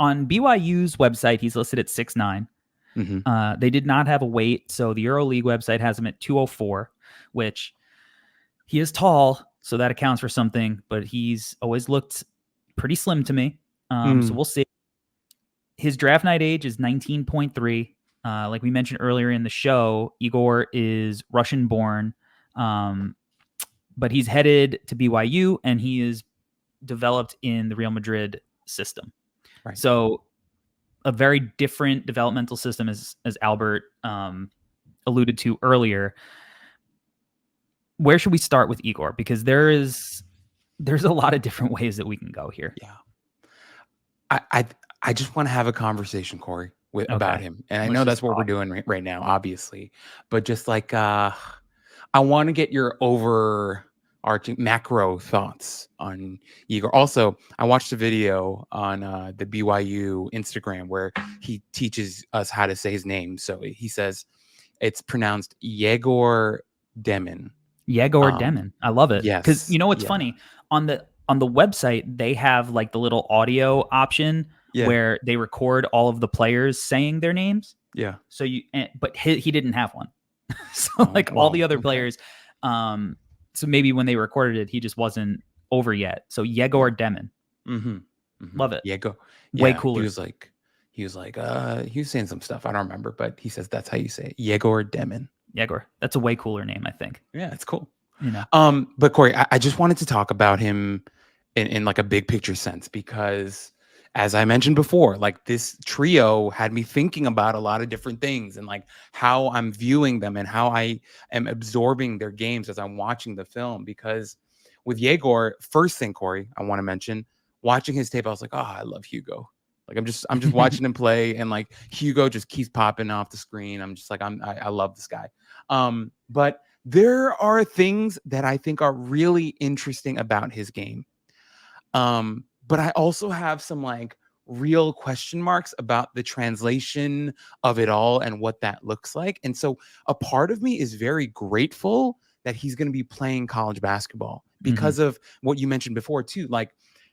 on BYU's website, he's listed at 6'9". They did not have a weight, so the EuroLeague website has him at 204, which he is tall, so that accounts for something, but he's always looked pretty slim to me. So we'll see. His draft night age is 19.3. Like we mentioned earlier in the show, Egor is Russian-born, but he's headed to BYU, and he is developed in the Real Madrid system. Right. So a very different developmental system, as Albert alluded to earlier. Where should we start with Egor? Because there's a lot of different ways that we can go here. Yeah. I just want to have a conversation, Corey, about him. And I know that's what we're doing right now, obviously. But just like, I want to get your overarching macro thoughts on Egor. Also, I watched a video on the BYU Instagram where he teaches us how to say his name. So he says it's pronounced Egor Demin. Egor Demin. I love it. Yes. Because you know what's funny? On the website, they have like the little audio option where they record all of the players saying their names. Yeah. So but he didn't have one. So all the other players, so maybe when they recorded it, he just wasn't over yet. So Egor Demin. Love it. Egor. Way cooler. He was saying some stuff. I don't remember, but he says that's how you say it. Egor Demin. Egor. That's a way cooler name, I think. Yeah, it's cool. You know. But Corey, I just wanted to talk about him in like a big picture sense, because as I mentioned before, like this trio had me thinking about a lot of different things and like how I'm viewing them and how I am absorbing their games as I'm watching the film. Because with Egor, first thing, Corey, I want to mention, watching his tape, I was like, oh, I love Hugo. Like I'm just watching him play, and like Hugo just keeps popping off the screen. I'm just like, I love this guy. But there are things that I think are really interesting about his game. But I also have some like real question marks about the translation of it all and what that looks like. And so a part of me is very grateful that he's going to be playing college basketball because of what you mentioned before too. Like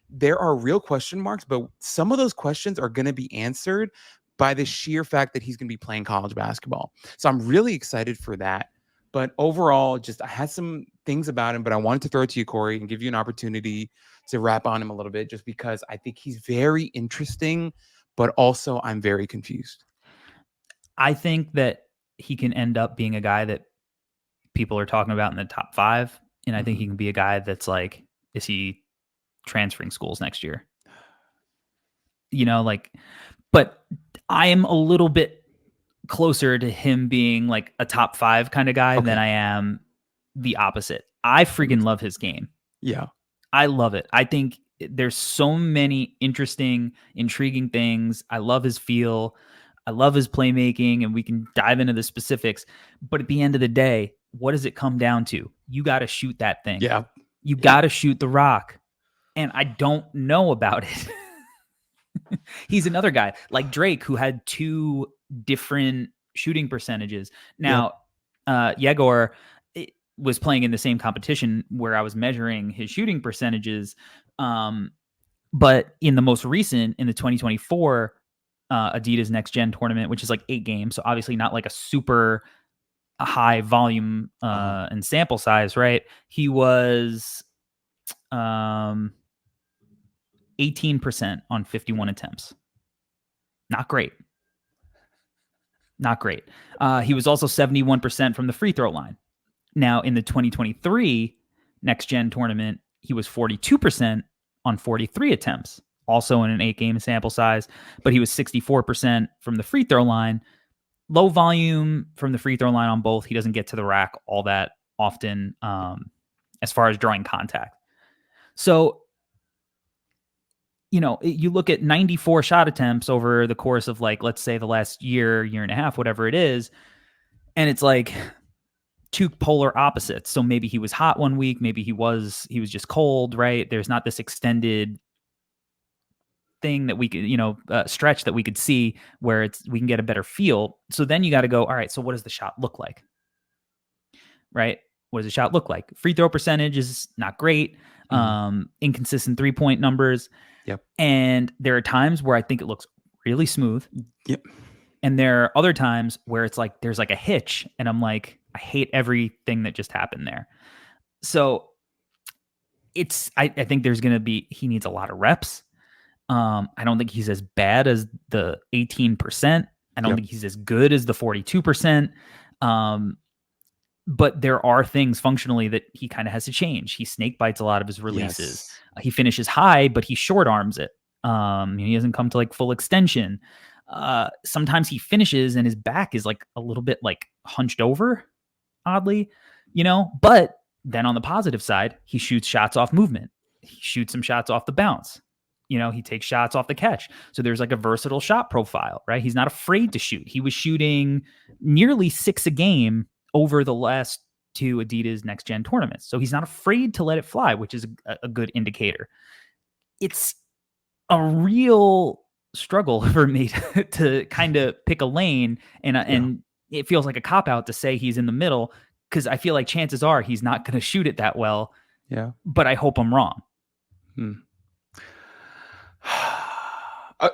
there are real question marks, but some of those questions are going to be answered by the sheer fact that he's going to be playing college basketball. So I'm really excited for that. But overall, just I had some things about him, but I wanted to throw it to you, Corey, and give you an opportunity to wrap on him a little bit, just because I think he's very interesting, but also I'm very confused. I think that he can end up being a guy that people are talking about in the top 5. And I think he can be a guy that's like, is he transferring schools next year? You know, like, but I am a little bit closer to him being like a top 5 kind of guy than I am the opposite. I freaking love his game. Yeah. I love it. I think there's so many interesting, intriguing things. I love his feel. I love his playmaking, and we can dive into the specifics. But at the end of the day, what does it come down to? You got to shoot that thing. Yeah. You got to shoot the rock. And I don't know about it. He's another guy like Drake who had 2 different shooting percentages. Now, Egor was playing in the same competition where I was measuring his shooting percentages. But in the most recent, in the 2024 Adidas Next Gen tournament, which is like 8 games, so obviously not like a super high volume and sample size, right? He was 18% on 51 attempts. Not great. Not great. He was also 71% from the free throw line. Now, in the 2023 Next Gen tournament, he was 42% on 43 attempts, also in an 8-game sample size, but he was 64% from the free throw line. Low volume from the free throw line on both. He doesn't get to the rack all that often as far as drawing contact. So, you know, you look at 94 shot attempts over the course of, like, let's say the last year and a half, whatever it is, and it's like 2 polar opposites. So maybe he was hot one week, maybe he was just cold, right? There's not this extended thing that we could, stretch that we could see where we can get a better feel. So then you got to go, all right, so what does the shot look like? Right? What does the shot look like? Free throw percentage is not great. Inconsistent 3-point numbers. Yep. And there are times where I think it looks really smooth. Yep. And there are other times where it's like there's like a hitch, and I'm like, I hate everything that just happened there. So I think there's gonna be he needs a lot of reps. I don't think he's as bad as the 18%. I don't Yep. think he's as good as the 42%. Um, but there are things functionally that he kind of has to change. He snake bites a lot of his releases. Yes. He finishes high, but he short arms it. He doesn't come to like full extension. Sometimes he finishes and his back is like a little bit like hunched over, oddly, but then on the positive side, he shoots shots off movement. He shoots some shots off the bounce. He takes shots off the catch. So there's like a versatile shot profile, right? He's not afraid to shoot. He was shooting nearly 6 a game over the last 2 Adidas Next Gen tournaments. So he's not afraid to let it fly, which is a good indicator. It's a real struggle for me to kind of pick a lane, and it feels like a cop out to say he's in the middle, because I feel like chances are he's not going to shoot it that well. Yeah. But I hope I'm wrong.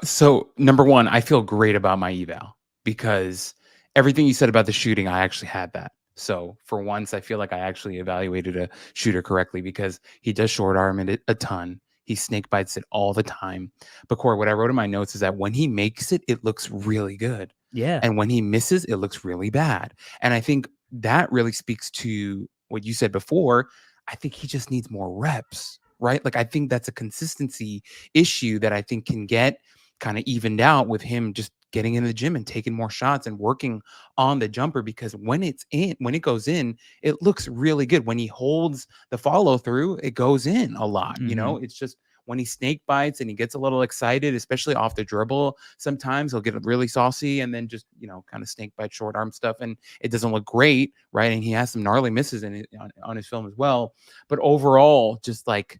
So number one, I feel great about my eval because everything you said about the shooting, I actually had that. So for once, I feel like I actually evaluated a shooter correctly because he does short arm it a ton. He snake bites it all the time. But Corey, what I wrote in my notes is that when he makes it, it looks really good. Yeah. And when he misses, it looks really bad. And I think that really speaks to what you said before. I think he just needs more reps, right? Like, I think that's a consistency issue that I think can get kind of evened out with him just getting in the gym and taking more shots and working on the jumper, because when it goes in, it looks really good. When he holds the follow through, it goes in a lot. It's just when he snake bites and he gets a little excited, especially off the dribble, sometimes he'll get really saucy and then just, kind of snake bite short arm stuff. And it doesn't look great. Right. And he has some gnarly misses on his film as well. But overall, just like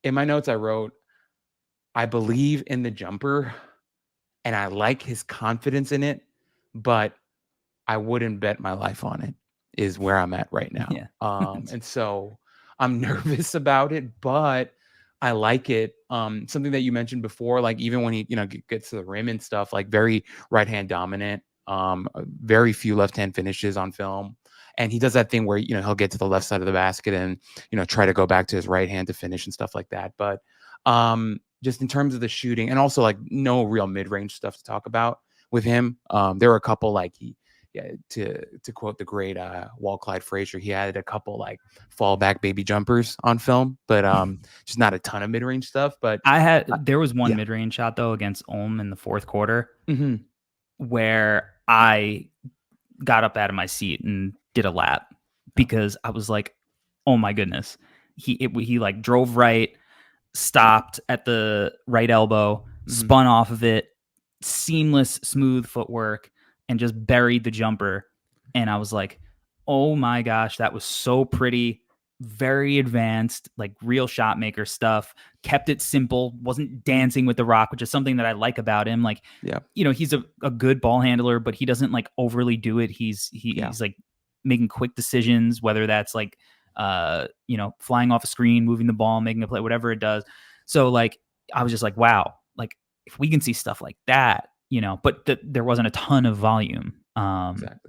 in my notes, I wrote, I believe in the jumper and I like his confidence in it, but I wouldn't bet my life on it, is where I'm at right now. Yeah. And so I'm nervous about it, but I like it. Something that you mentioned before, like even when he, gets to the rim and stuff, like very right hand dominant, very few left hand finishes on film. And he does that thing where, he'll get to the left side of the basket and, try to go back to his right hand to finish and stuff like that. But just in terms of the shooting, and also like no real mid-range stuff to talk about with him. There were a couple like to quote the great Walt Clyde Frazier, he had a couple like fallback baby jumpers on film, but just not a ton of mid-range stuff. But there was one mid-range shot though against Ulm in the fourth quarter mm-hmm. where I got up out of my seat and did a lap because I was like, oh my goodness. He like drove right, stopped at the right elbow, spun off of it, seamless, smooth footwork, and just buried the jumper. And I was like, oh my gosh, that was so pretty, very advanced, like real shot maker stuff. Kept it simple, wasn't dancing with the rock, which is something that I like about him. Like, he's a good ball handler, but he doesn't like overly do it. He's like making quick decisions, whether that's like flying off a screen, moving the ball, making a play, whatever it does. So like, I was just like, wow, like if we can see stuff like that, but there wasn't a ton of volume,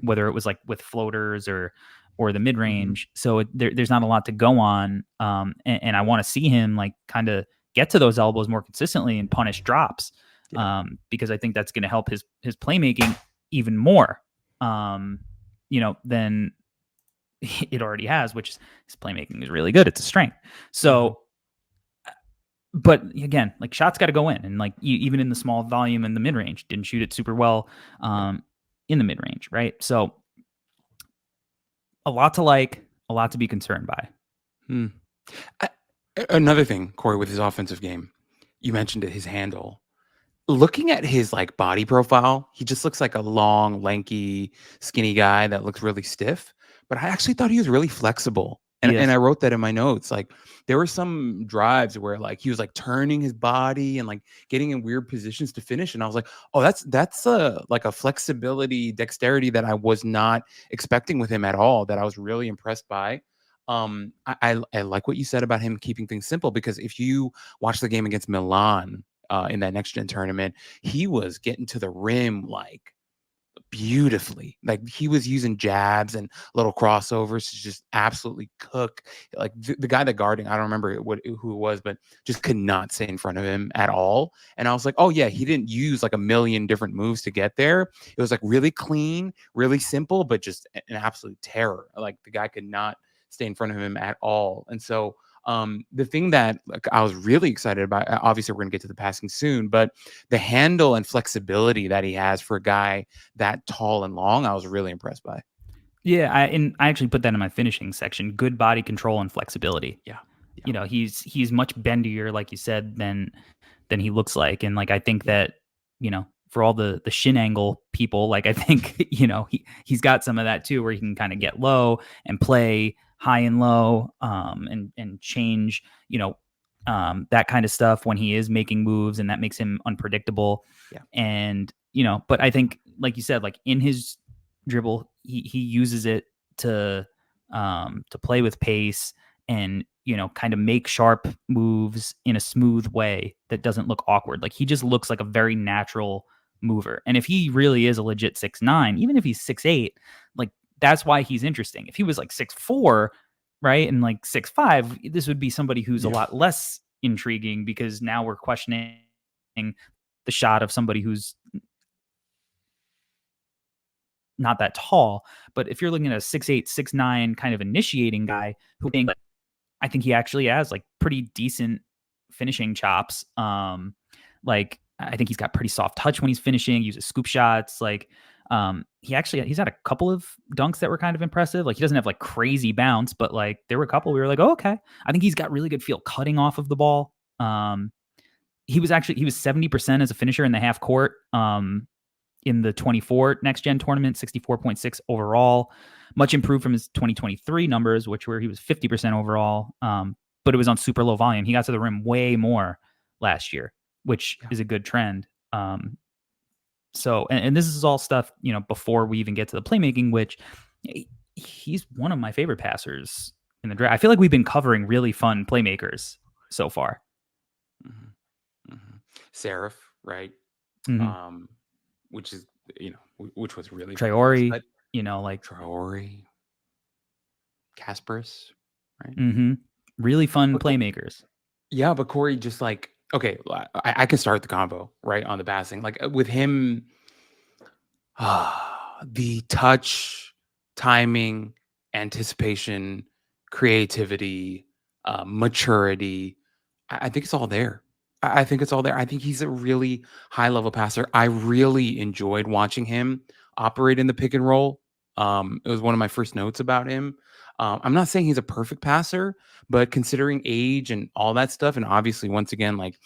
whether it was like with floaters or the mid range. So there's not a lot to go on. And I want to see him like kind of get to those elbows more consistently and punish drops. Because I think that's going to help his playmaking even more, than it already has, which his playmaking is really good. It's a strength. So, but again, like shots got to go in, and like even in the small volume in the mid range, didn't shoot it super well in the mid range, right? So, a lot to like, a lot to be concerned by. Another thing, Corey, with his offensive game, you mentioned it, his handle. Looking at his like body profile, he just looks like a long, lanky, skinny guy that looks really stiff. But I actually thought he was really flexible. And I wrote that in my notes. Like there were some drives where like he was like turning his body and like getting in weird positions to finish. And I was like, oh, that's like a flexibility, dexterity that I was not expecting with him at all, that I was really impressed by. I like what you said about him keeping things simple, because if you watch the game against Milan in that next gen tournament, he was getting to the rim like beautifully. Like, he was using jabs and little crossovers to just absolutely cook. Like, the guy that guarding, I don't remember who it was, but just could not stay in front of him at all. And I was like, oh yeah, he didn't use like a million different moves to get there. It was like really clean, really simple, but just an absolute terror. Like, the guy could not stay in front of him at all. And so the thing that, like, I was really excited about, obviously we're going to get to the passing soon, but the handle and flexibility that he has for a guy that tall and long, I was really impressed by. Yeah, I actually put that in my finishing section. Good body control and flexibility. Yeah. Yeah. He's much bendier, like you said, than he looks like. And like I think that, for all the shin angle people, like I think, he's got some of that too, where he can kind of get low and play high and low, and change, that kind of stuff when he is making moves, and that makes him unpredictable. Yeah. And, but I think, like you said, like in his dribble, he uses it to play with pace and, kind of make sharp moves in a smooth way that doesn't look awkward. Like, he just looks like a very natural mover. And if he really is a legit 6'9", even if he's 6'8", like, that's why he's interesting. If he was like 6'4", right, and like 6'5", this would be somebody who's a Yeah. lot less intriguing, because now we're questioning the shot of somebody who's not that tall. But if you're looking at a 6'8", 6'9" kind of initiating guy, I think he actually has like pretty decent finishing chops. Like, I think he's got pretty soft touch when he's finishing, uses scoop shots. Like, he's had a couple of dunks that were kind of impressive. Like, he doesn't have like crazy bounce, but like there were a couple we were like, oh, okay. I think he's got really good feel cutting off of the ball. He was 70% as a finisher in the half court. In the 24 next gen tournament, 64.6 overall, much improved from his 2023 numbers, which were he was 50% overall. But it was on super low volume. He got to the rim way more last year, which is a good trend. So, and this is all stuff, before we even get to the playmaking, which he's one of my favorite passers in the draft. I feel like we've been covering really fun playmakers so far. Mm-hmm. Mm-hmm. Seraph, right? Mm-hmm. Which is, which was really Traore, but, like Traore, Kasparis, right? Mm-hmm. Really fun Okay. playmakers. Yeah, but Corey, just like, okay, I can start the combo right on the passing. Like, with him, the touch, timing, anticipation, creativity, maturity, I think it's all there. I think it's all there. I think he's a really high level passer. I really enjoyed watching him operate in the pick and roll. It was one of my first notes about him. I'm not saying he's a perfect passer, but considering age and all that stuff, and obviously, once again, like,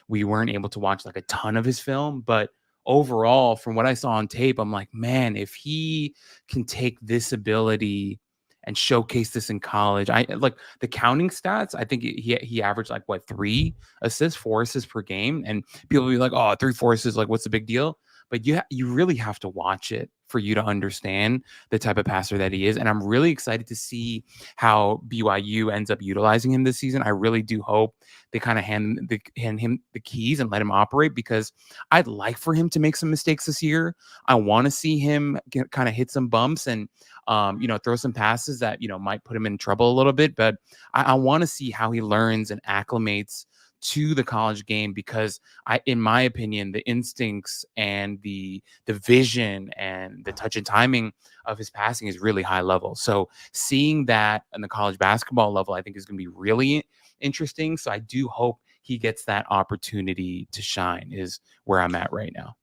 we weren't able to watch like a ton of his film, but overall, from what I saw on tape, I'm like, man, if he can take this ability and showcase this in college, I like the counting stats. I think he averaged like what, 3 assists, 4 assists per game, and people will be like, oh, 3, 4 assists, like, what's the big deal? But you really have to watch it for you to understand the type of passer that he is. And I'm really excited to see how BYU ends up utilizing him this season. I really do hope they kind of hand him the keys and let him operate, because I'd like for him to make some mistakes this year. I want to see him kind of hit some bumps and throw some passes that might put him in trouble a little bit. But I want to see how he learns and acclimates to the college game, because in my opinion, the instincts and the vision and the touch and timing of his passing is really high level. So seeing that on the college basketball level, I think is going to be really interesting. So I do hope he gets that opportunity to shine, is where I'm at right now.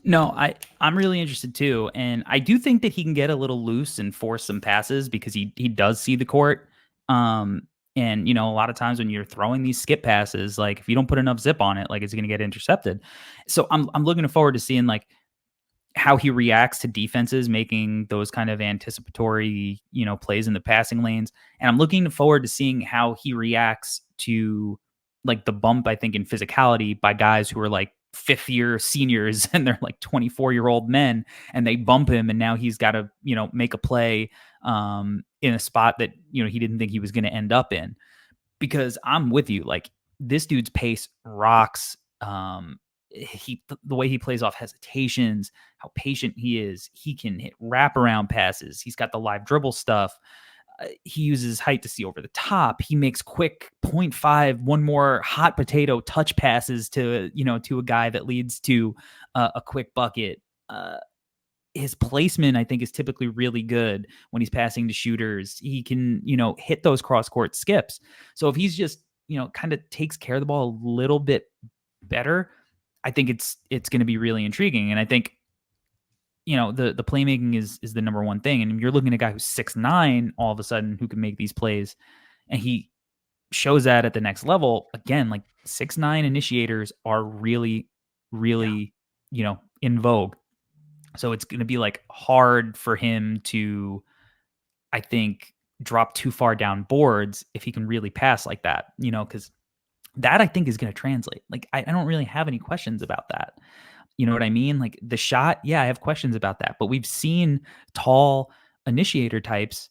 No, I'm really interested too, and I do think that he can get a little loose and force some passes, because he does see the court. And a lot of times when you're throwing these skip passes, like if you don't put enough zip on it, like it's going to get intercepted. So I'm looking forward to seeing like how he reacts to defenses making those kind of anticipatory, plays in the passing lanes. And I'm looking forward to seeing how he reacts to like the bump, I think, in physicality by guys who are like fifth year seniors and they're like 24-year-old men, and they bump him, and now he's got to, make a play. in a spot that, he didn't think he was going to end up in. Because I'm with you, like this dude's pace rocks. The way he plays off hesitations, how patient he is. He can hit wraparound passes. He's got the live dribble stuff. He uses height to see over the top. He makes quick 0.5, one more hot potato touch passes to a guy that leads to a quick bucket. His placement, I think, is typically really good when he's passing to shooters. He can, hit those cross court skips. So if he's just, kind of takes care of the ball a little bit better, I think it's going to be really intriguing. And I think, the playmaking is the number one thing. And you're looking at a guy who's 6'9" all of a sudden who can make these plays, and he shows that at the next level. Again, like 6'9" initiators are really, really, in vogue. So it's going to be like hard for him to, I think, drop too far down boards if he can really pass like that, because that I think is going to translate. Like, I don't really have any questions about that. You know what I mean? Like the shot, yeah, I have questions about that. But we've seen tall initiator types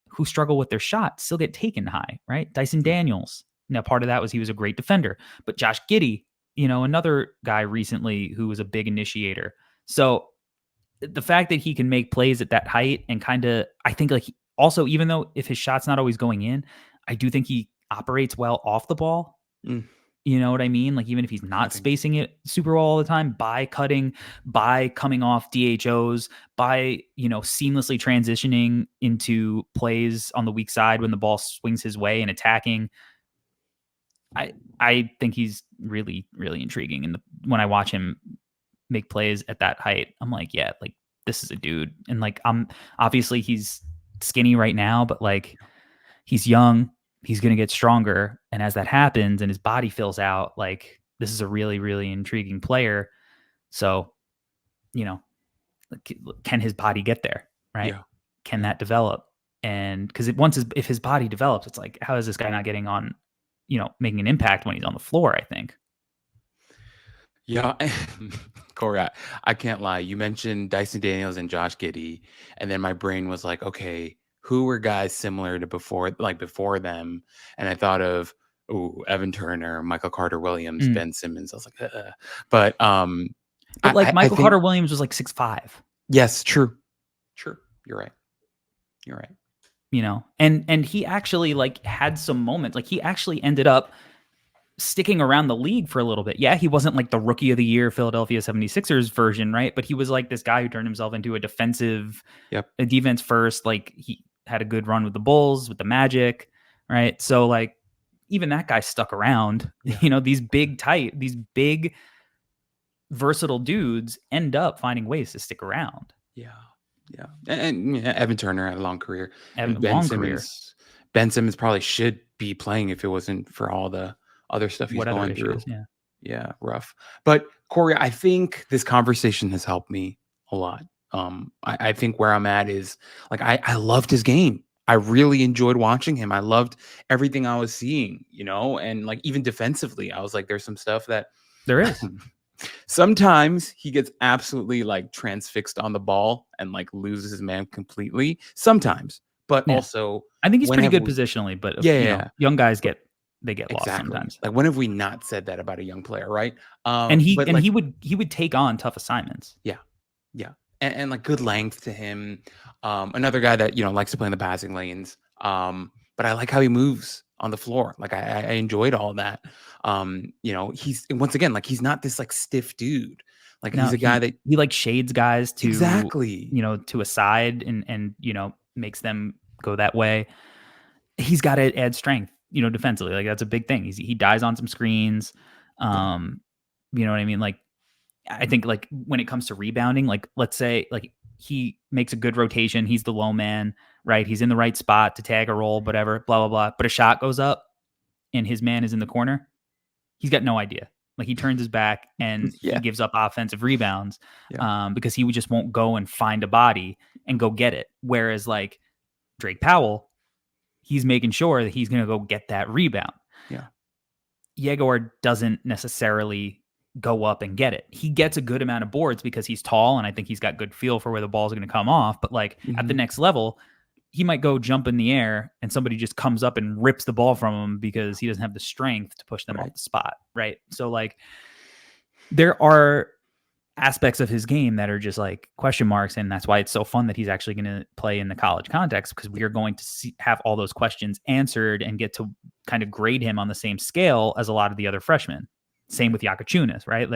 who struggle with their shot still get taken high, right? Dyson Daniels. Now, part of that was he was a great defender. But Josh Giddey, another guy recently who was a big initiator. So the fact that he can make plays at that height and kind of, I think, like, also, even though if his shot's not always going in, I do think he operates well off the ball. You know what I mean? Like, even if he's not spacing it super well all the time, by cutting, by coming off DHOs, by, seamlessly transitioning into plays on the weak side when the ball swings his way and attacking. I think he's really, really intriguing. And when I watch him make plays at that height, I'm like, yeah, like this is a dude. And like, obviously he's skinny right now, but like he's young, he's going to get stronger. And as that happens and his body fills out, like this is a really, really intriguing player. So, can his body get there? Right. Yeah. Can that develop? And because if his body develops, it's like, how is this guy not getting on, making an impact when he's on the floor, I think. Yeah, Corey, I can't lie. You mentioned Dyson Daniels and Josh Giddey, and then my brain was like, okay, who were guys similar to before them? And I thought of Evan Turner, Michael Carter Williams, Ben Simmons. I was like, but like Michael Carter Williams was like 6'5". Yes, true. You're right. And he actually like had some moments. Like he actually ended up sticking around the league for a little bit. Yeah, he wasn't like the rookie of the year Philadelphia 76ers version, right? But he was like this guy who turned himself into a defense first. Like he had a good run with the Bulls, with the Magic, right? So like even that guy stuck around. Yeah. These big versatile dudes end up finding ways to stick around. Yeah. And Evan Turner had a long career. Ben Simmons probably should be playing if it wasn't for all the other stuff he's going through. Yeah, rough. But Corey, I think this conversation has helped me a lot. I think where I'm at is like I loved his game. I really enjoyed watching him. I loved everything I was seeing, and like even defensively, I was like, there's some stuff that there is. Sometimes he gets absolutely like transfixed on the ball and like loses his man completely. Sometimes, but also I think he's pretty good positionally. But young guys get lost sometimes. Like when have we not said that about a young player, right? And he would take on tough assignments. Yeah. And like good length to him. Another guy that likes to play in the passing lanes. But I like how he moves on the floor. Like I enjoyed all that. He's once again like he's not this like stiff dude. Like he's a guy that he like shades guys to exactly to a side and makes them go that way. He's got to add strength, defensively. Like that's a big thing. He dies on some screens. You know what I mean? Like I think like when it comes to rebounding, like let's say like he makes a good rotation. He's the low man, right? He's in the right spot to tag a roll, whatever, blah, blah, blah. But a shot goes up and his man is in the corner. He's got no idea. Like he turns his back and he gives up offensive rebounds because he just won't go and find a body and go get it. Whereas like Drake Powell, he's making sure that he's going to go get that rebound. Yeah. Egor doesn't necessarily go up and get it. He gets a good amount of boards because he's tall and I think he's got good feel for where the ball's going to come off. But like at the next level, he might go jump in the air and somebody just comes up and rips the ball from him because he doesn't have the strength to push them off the spot. Right. So like there are aspects of his game that are just like question marks. And that's why it's so fun that he's actually going to play in the college context, because we are going to have all those questions answered and get to kind of grade him on the same scale as a lot of the other freshmen. Same with Yakachunas, right?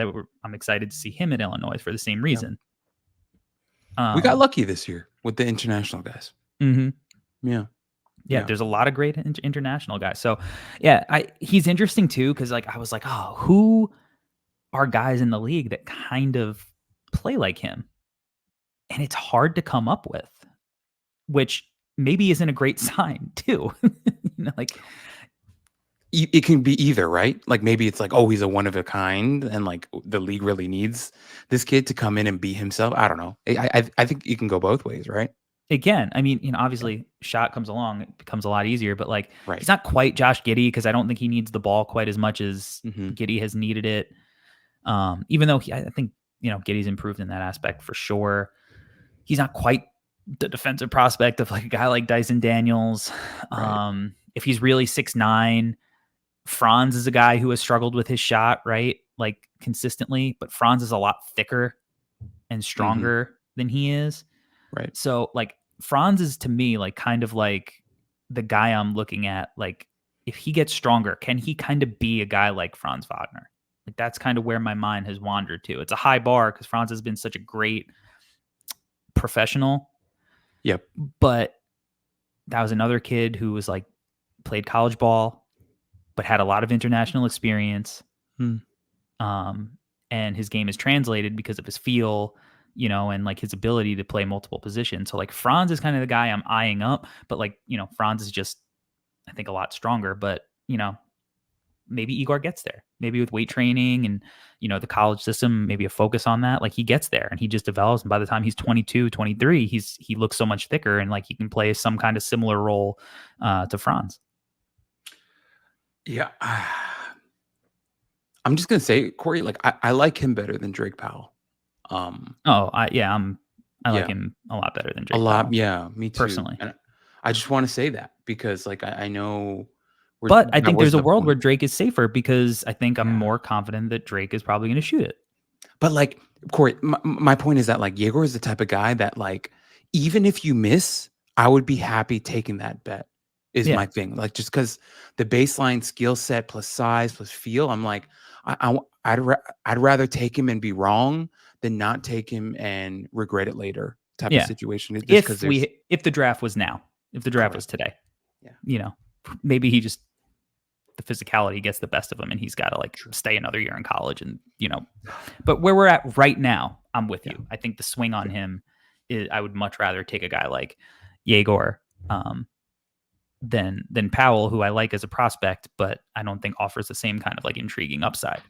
I'm excited to see him at Illinois for the same reason. We got lucky this year with the international guys. Mm-hmm. Yeah. There's a lot of great international guys. So yeah, he's interesting too, because like I was like, oh, who are guys in the league that kind of play like him? And it's hard to come up with, which maybe isn't a great sign too. Like it can be either, right? Like maybe it's like, oh, he's a one of a kind, and like the league really needs this kid to come in and be himself. I don't know. I think it can go both ways, right? Again, I mean, obviously, shot comes along, it becomes a lot easier. But like, Right. he's not quite Josh Giddey, because I don't think he needs the ball quite as much as Giddey has needed it. Even though I think Giddey's improved in that aspect for sure. He's not quite the defensive prospect of like a guy like Dyson Daniels. Right. If he's really 6'9", Franz is a guy who has struggled with his shot, right? Like consistently, but Franz is a lot thicker and stronger than he is. Right. So like Franz is to me like kind of like the guy I'm looking at. Like if he gets stronger, can he kind of be a guy like Franz Wagner? Like that's kind of where my mind has wandered to. It's a high bar because Franz has been such a great professional. Yep. But that was another kid who was like played college ball, but had a lot of international experience. And his game is translated because of his feel, and like his ability to play multiple positions. So like Franz is kind of the guy I'm eyeing up, but like, Franz is just, I think, a lot stronger, but maybe Egor gets there, maybe with weight training and, the college system, maybe a focus on that. Like he gets there and he just develops. And by the time he's 22, 23, he looks so much thicker and like he can play some kind of similar role to Franz. Yeah. I'm just going to say, Corey, like I like him better than Drake Powell. I like him a lot better than Drake Powell. Yeah, me too. Personally. And I just want to say that because like I know. But I think there's a world where Drake is safer because I think I'm more confident that Drake is probably going to shoot it. But like, Corey, my point is that like Egor is the type of guy that like, even if you miss, I would be happy taking that bet is my thing. Like just because the baseline skill set plus size plus feel, I'm like, I'd rather take him and be wrong than not take him and regret it later type of situation. If the draft was now, if the draft was today, maybe the physicality gets the best of him and he's got to like stay another year in college and, but where we're at right now, I'm with you. I think the swing on him is, I would much rather take a guy like Egor than Powell, who I like as a prospect, but I don't think offers the same kind of like intriguing upside.